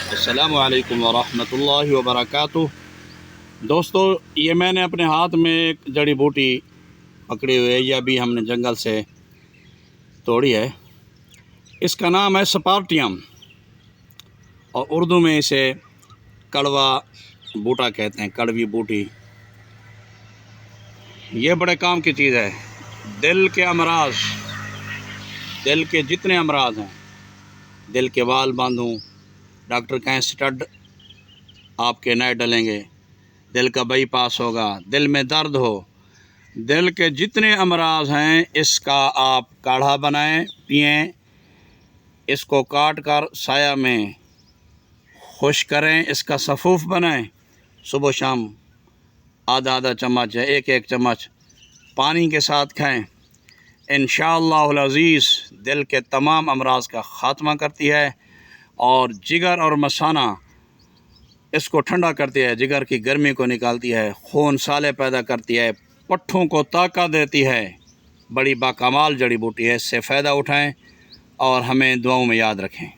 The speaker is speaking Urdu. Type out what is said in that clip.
السلام علیکم ورحمۃ اللہ وبرکاتہ۔ دوستو، یہ میں نے اپنے ہاتھ میں ایک جڑی بوٹی پکڑی ہوئی ہے، یہ ابھی ہم نے جنگل سے توڑی ہے۔ اس کا نام ہے سپارٹیم، اور اردو میں اسے کڑوا بوٹا کہتے ہیں، کڑوی بوٹی۔ یہ بڑے کام کی چیز ہے۔ دل کے امراض، دل کے جتنے امراض ہیں، دل کے وال باندھوں، ڈاکٹر کہیں سٹڈ آپ کے نئے ڈلیں گے، دل کا بائی پاس ہوگا، دل میں درد ہو، دل کے جتنے امراض ہیں، اس کا آپ کاڑھا بنائیں، پئیں۔ اس کو کاٹ کر سایہ میں خشک کریں، اس کا سفوف بنائیں، صبح شام آدھا چمچ یا ایک چمچ پانی کے ساتھ کھائیں۔ انشاءاللہ العزیز دل کے تمام امراض کا خاتمہ کرتی ہے، اور جگر اور مثانہ اس کو ٹھنڈا کرتی ہے، جگر کی گرمی کو نکالتی ہے، خون سالے پیدا کرتی ہے، پٹھوں کو طاقت دیتی ہے۔ بڑی باکمال جڑی بوٹی ہے، اس سے فائدہ اٹھائیں اور ہمیں دعاؤں میں یاد رکھیں۔